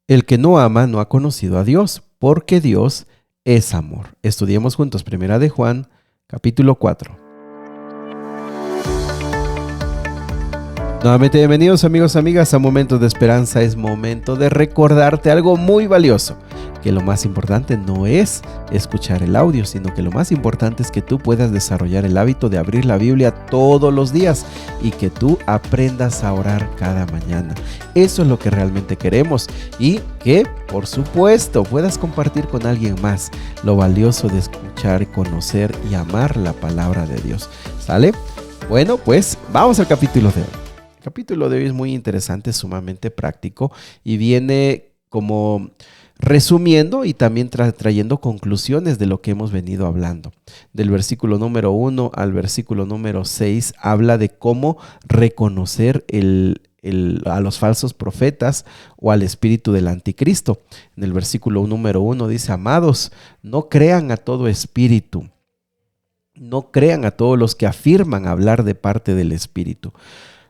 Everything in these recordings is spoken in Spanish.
El que no ama no ha conocido a Dios, porque Dios es amor. Estudiemos juntos Primera de Juan, capítulo 4. Nuevamente bienvenidos amigos, amigas a Momentos de Esperanza. Es momento de recordarte algo muy valioso, que lo más importante no es escuchar el audio, sino que lo más importante es que tú puedas desarrollar el hábito de abrir la Biblia todos los días y que tú aprendas a orar cada mañana. Eso es lo que realmente queremos y que, por supuesto, puedas compartir con alguien más lo valioso de escuchar, conocer y amar la palabra de Dios. ¿Sale? Bueno, pues vamos al capítulo de hoy. El capítulo de hoy es muy interesante, sumamente práctico y viene como resumiendo y también trayendo conclusiones de lo que hemos venido hablando. Del versículo número 1 al versículo número 6 habla de cómo reconocer a los falsos profetas o al espíritu del anticristo. En el versículo número 1 dice: amados, no crean a todo espíritu, no crean a todos los que afirman hablar de parte del espíritu.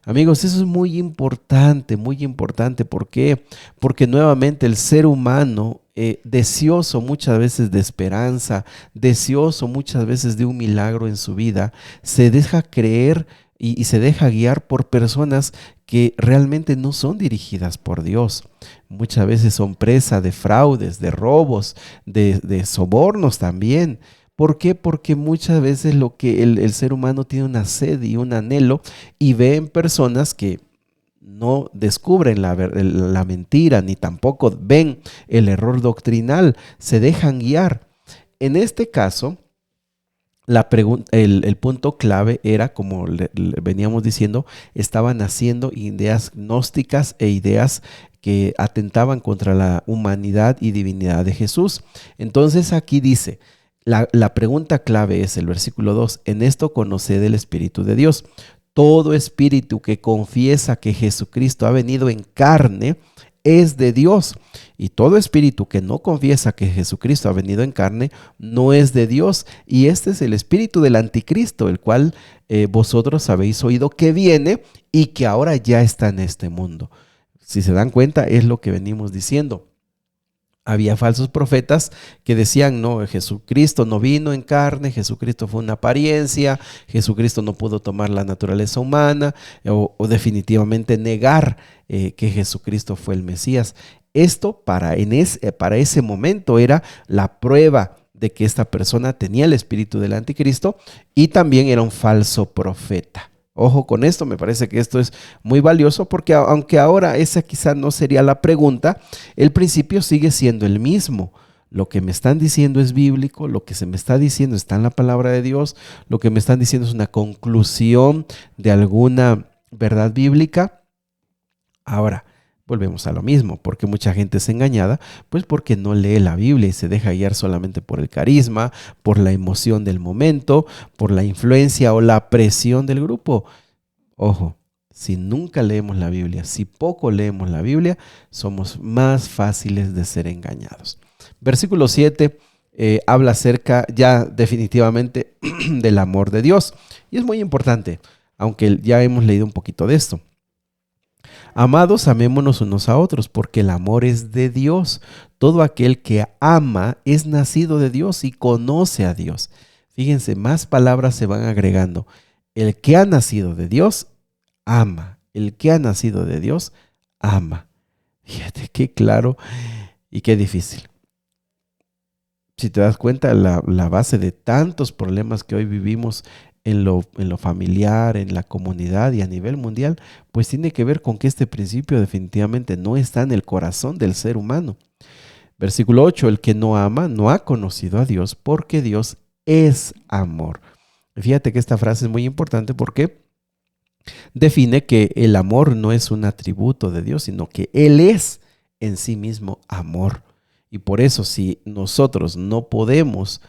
Amigos, eso es muy importante, muy importante. ¿Por qué? Porque nuevamente el ser humano, deseoso muchas veces de esperanza, deseoso muchas veces de un milagro en su vida, se deja creer y se deja guiar por personas que realmente no son dirigidas por Dios. Muchas veces son presa de fraudes, de robos, de sobornos también. ¿Por qué? Porque muchas veces lo que el ser humano tiene una sed y un anhelo y ve en personas que no descubren la mentira ni tampoco ven el error doctrinal, se dejan guiar. En este caso, el punto clave era, como le veníamos diciendo, estaban haciendo ideas gnósticas e ideas que atentaban contra la humanidad y divinidad de Jesús. Entonces aquí dice, la pregunta clave es el versículo 2, en esto conoced el Espíritu de Dios. Todo espíritu que confiesa que Jesucristo ha venido en carne es de Dios. Y todo espíritu que no confiesa que Jesucristo ha venido en carne no es de Dios. Y este es el espíritu del anticristo, el cual vosotros habéis oído que viene y que ahora ya está en este mundo. Si se dan cuenta, es lo que venimos diciendo. Había falsos profetas que decían: no, Jesucristo no vino en carne, Jesucristo fue una apariencia, Jesucristo no pudo tomar la naturaleza humana, o definitivamente negar que Jesucristo fue el Mesías. Esto para ese momento era la prueba de que esta persona tenía el espíritu del anticristo y también era un falso profeta. Ojo con esto, me parece que esto es muy valioso porque aunque ahora esa quizá no sería la pregunta, el principio sigue siendo el mismo. Lo que me están diciendo es bíblico, lo que se me está diciendo está en la palabra de Dios, lo que me están diciendo es una conclusión de alguna verdad bíblica. Ahora, volvemos a lo mismo, porque mucha gente es engañada, pues porque no lee la Biblia y se deja guiar solamente por el carisma, por la emoción del momento, por la influencia o la presión del grupo. Ojo, si nunca leemos la Biblia, si poco leemos la Biblia, somos más fáciles de ser engañados. Versículo 7 habla acerca ya definitivamente del amor de Dios. Y es muy importante, aunque ya hemos leído un poquito de esto. Amados, amémonos unos a otros, porque el amor es de Dios. Todo aquel que ama es nacido de Dios y conoce a Dios. Fíjense, más palabras se van agregando. El que ha nacido de Dios, ama. El que ha nacido de Dios, ama. Fíjate qué claro y qué difícil. Si te das cuenta, la base de tantos problemas que hoy vivimos en lo familiar, en la comunidad y a nivel mundial, pues tiene que ver con que este principio definitivamente no está en el corazón del ser humano. Versículo 8, el que no ama no ha conocido a Dios porque Dios es amor. Fíjate que esta frase es muy importante porque define que el amor no es un atributo de Dios, sino que Él es en sí mismo amor. Y por eso si nosotros no podemos,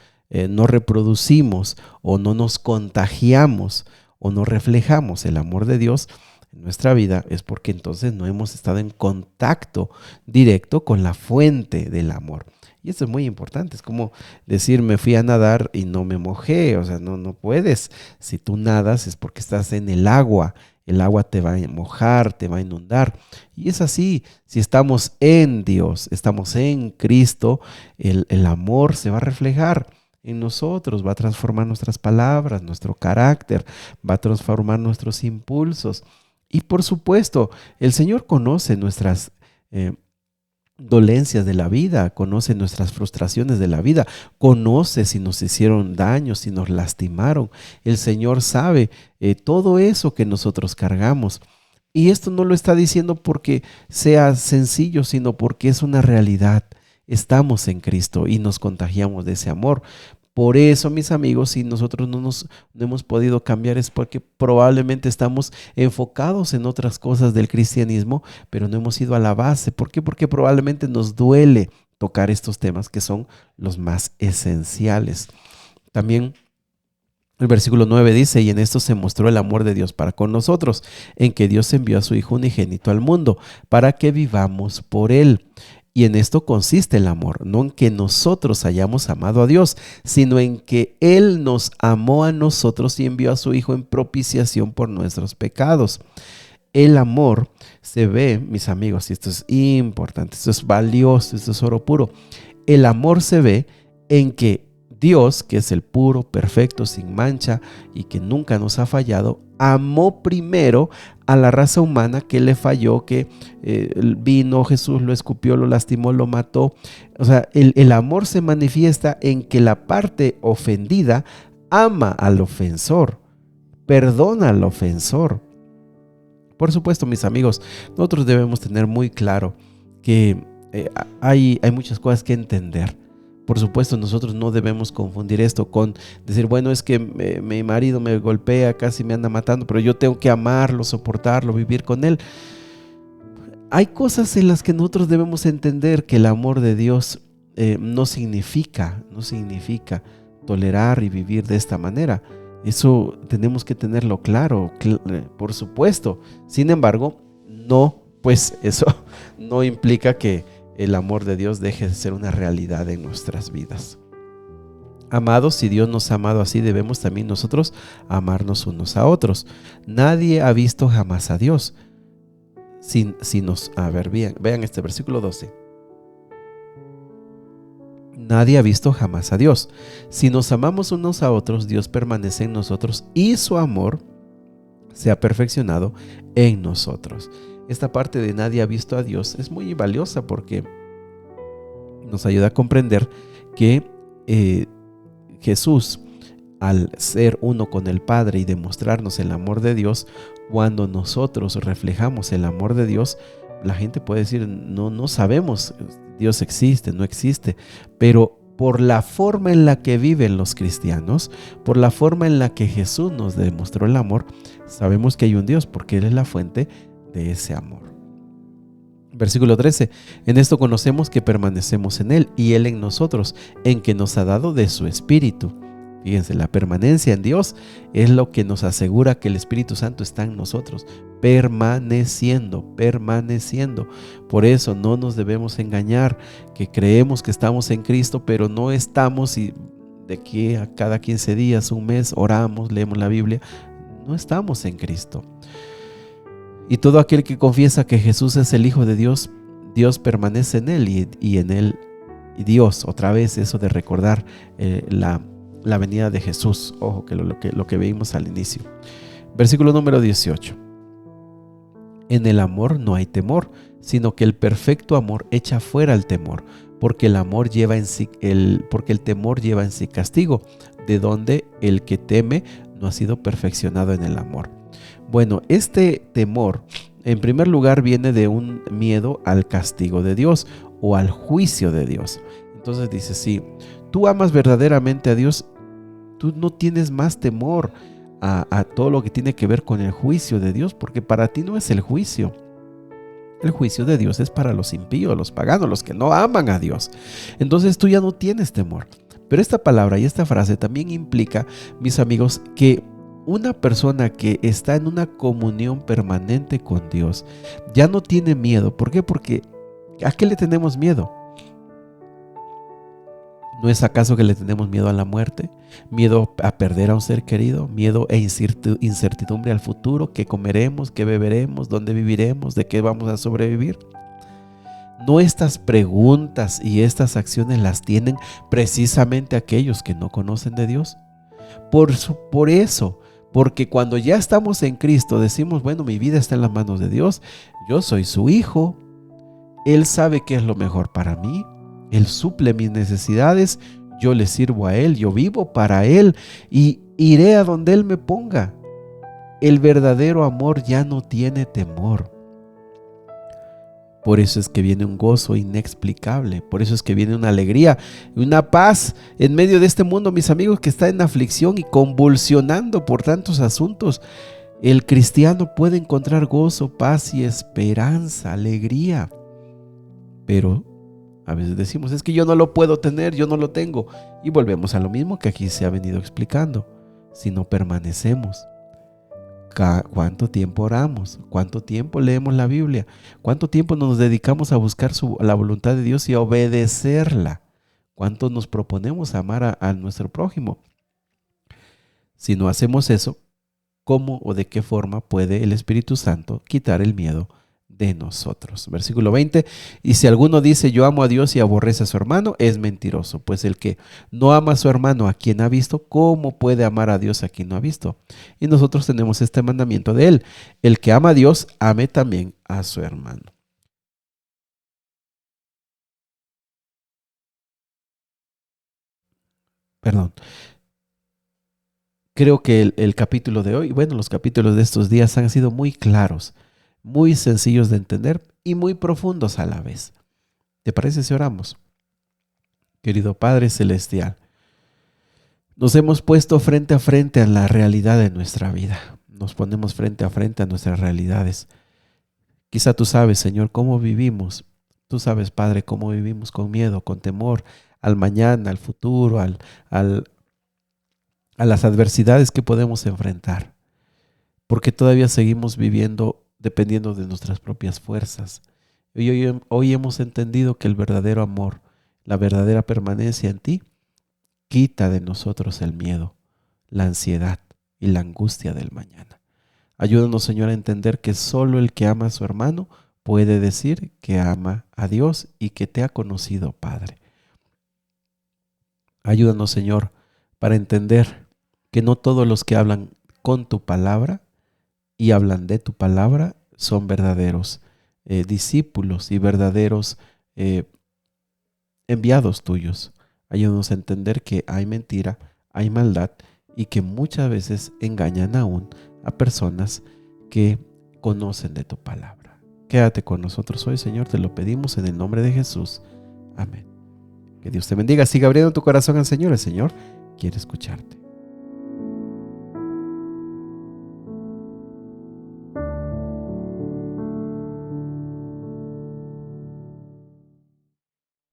no reproducimos o no nos contagiamos o no reflejamos el amor de Dios en nuestra vida, es porque entonces no hemos estado en contacto directo con la fuente del amor. Y esto es muy importante, es como decir: me fui a nadar y no me mojé. O sea, no puedes. Si tú nadas es porque estás en el agua, el agua te va a mojar, te va a inundar. Y es así, si estamos en Dios, estamos en Cristo, el amor se va a reflejar en nosotros, va a transformar nuestras palabras, nuestro carácter, va a transformar nuestros impulsos. Y por supuesto, el Señor conoce nuestras dolencias de la vida, conoce nuestras frustraciones de la vida, conoce si nos hicieron daño, si nos lastimaron. El Señor sabe todo eso que nosotros cargamos. Y esto no lo está diciendo porque sea sencillo, sino porque es una realidad. Estamos en Cristo y nos contagiamos de ese amor. Por eso, mis amigos, si nosotros no hemos podido cambiar es porque probablemente estamos enfocados en otras cosas del cristianismo, pero no hemos ido a la base. ¿Por qué? Porque probablemente nos duele tocar estos temas que son los más esenciales. También el versículo 9 dice, y en esto se mostró el amor de Dios para con nosotros, en que Dios envió a su Hijo unigénito al mundo, para que vivamos por Él. Y en esto consiste el amor, no en que nosotros hayamos amado a Dios, sino en que Él nos amó a nosotros y envió a su Hijo en propiciación por nuestros pecados. El amor se ve, mis amigos, y esto es importante, esto es valioso, esto es oro puro. El amor se ve en que Dios, que es el puro, perfecto, sin mancha y que nunca nos ha fallado, amó primero a la raza humana que le falló, que vino Jesús, lo escupió, lo lastimó, lo mató. O sea, el amor se manifiesta en que la parte ofendida ama al ofensor, perdona al ofensor. Por supuesto, mis amigos, nosotros debemos tener muy claro que hay muchas cosas que entender. Por supuesto, nosotros no debemos confundir esto con decir, bueno, es que mi marido me golpea, casi me anda matando, pero yo tengo que amarlo, soportarlo, vivir con él. Hay cosas en las que nosotros debemos entender que el amor de Dios no significa tolerar y vivir de esta manera. Eso tenemos que tenerlo claro, por supuesto. Sin embargo, pues eso no implica que el amor de Dios deje de ser una realidad en nuestras vidas. Amados, si Dios nos ha amado así, debemos también nosotros amarnos unos a otros. Nadie ha visto jamás a Dios. Vean este versículo 12. Nadie ha visto jamás a Dios. Si nos amamos unos a otros, Dios permanece en nosotros y su amor se ha perfeccionado en nosotros. Esta parte de nadie ha visto a Dios es muy valiosa porque nos ayuda a comprender que Jesús, al ser uno con el Padre y demostrarnos el amor de Dios, cuando nosotros reflejamos el amor de Dios, la gente puede decir, no sabemos, Dios existe, no existe, pero por la forma en la que viven los cristianos, por la forma en la que Jesús nos demostró el amor, sabemos que hay un Dios porque Él es la fuente de ese amor. Versículo 13. En esto conocemos que permanecemos en Él y Él en nosotros, en que nos ha dado de su Espíritu. Fíjense, la permanencia en Dios es lo que nos asegura que el Espíritu Santo está en nosotros, permaneciendo. Por eso no nos debemos engañar, que creemos que estamos en Cristo, pero no estamos, y de aquí a cada 15 días, un mes, oramos, leemos la Biblia, no estamos en Cristo. Y todo aquel que confiesa que Jesús es el Hijo de Dios, Dios permanece en él y en él y Dios. Otra vez eso de recordar la venida de Jesús. Ojo, que lo que vimos al inicio. Versículo número 18. En el amor no hay temor, sino que el perfecto amor echa fuera el temor, porque el temor lleva en sí castigo, de donde el que teme no ha sido perfeccionado en el amor. Bueno, este temor, en primer lugar, viene de un miedo al castigo de Dios o al juicio de Dios. Entonces dice, si tú amas verdaderamente a Dios, tú no tienes más temor a todo lo que tiene que ver con el juicio de Dios, porque para ti no es el juicio. El juicio de Dios es para los impíos, los paganos, los que no aman a Dios. Entonces tú ya no tienes temor. Pero esta palabra y esta frase también implica, mis amigos, que una persona que está en una comunión permanente con Dios ya no tiene miedo. ¿Por qué? Porque ¿a qué le tenemos miedo? ¿No es acaso que le tenemos miedo a la muerte? ¿Miedo a perder a un ser querido? ¿Miedo e incertidumbre al futuro? ¿Qué comeremos? ¿Qué beberemos? ¿Dónde viviremos? ¿De qué vamos a sobrevivir? No, estas preguntas y estas acciones las tienen precisamente aquellos que no conocen de Dios. Por eso, porque cuando ya estamos en Cristo decimos, bueno, mi vida está en las manos de Dios, yo soy su hijo, Él sabe qué es lo mejor para mí, Él suple mis necesidades, yo le sirvo a Él, yo vivo para Él y iré a donde Él me ponga. El verdadero amor ya no tiene temor. Por eso es que viene un gozo inexplicable, por eso es que viene una alegría y una paz en medio de este mundo, mis amigos, que está en aflicción y convulsionando por tantos asuntos. El cristiano puede encontrar gozo, paz y esperanza, alegría. Pero a veces decimos, es que yo no lo puedo tener, yo no lo tengo. Y volvemos a lo mismo que aquí se ha venido explicando. Si no permanecemos, ¿cuánto tiempo oramos? ¿Cuánto tiempo leemos la Biblia? ¿Cuánto tiempo nos dedicamos a buscar la voluntad de Dios y a obedecerla? ¿Cuánto nos proponemos amar a nuestro prójimo? Si no hacemos eso, ¿cómo o de qué forma puede el Espíritu Santo quitar el miedo de nosotros? Versículo 20, y si alguno dice yo amo a Dios y aborrece a su hermano, es mentiroso, pues el que no ama a su hermano a quien ha visto, ¿cómo puede amar a Dios a quien no ha visto? Y nosotros tenemos este mandamiento de él, el que ama a Dios, ame también a su hermano. Perdón. Creo que el capítulo de hoy, bueno, los capítulos de estos días han sido muy claros, muy sencillos de entender y muy profundos a la vez. ¿Te parece si oramos? Querido Padre Celestial, nos hemos puesto frente a frente a la realidad de nuestra vida. Nos ponemos frente a frente a nuestras realidades. Quizá tú sabes, Señor, cómo vivimos. Tú sabes, Padre, cómo vivimos con miedo, con temor al mañana, al futuro, a las adversidades que podemos enfrentar. Porque todavía seguimos viviendo dependiendo de nuestras propias fuerzas. Hoy hemos entendido que el verdadero amor, la verdadera permanencia en ti, quita de nosotros el miedo, la ansiedad y la angustia del mañana. Ayúdanos, Señor, a entender que solo el que ama a su hermano puede decir que ama a Dios y que te ha conocido, Padre. Ayúdanos, Señor, para entender que no todos los que hablan con tu palabra y hablan de tu palabra son verdaderos discípulos y verdaderos enviados tuyos. Ayúdanos a entender que hay mentira, hay maldad y que muchas veces engañan aún a personas que conocen de tu palabra. Quédate con nosotros hoy, Señor, te lo pedimos en el nombre de Jesús. Amén. Que Dios te bendiga. Siga abriendo tu corazón al Señor. El Señor quiere escucharte.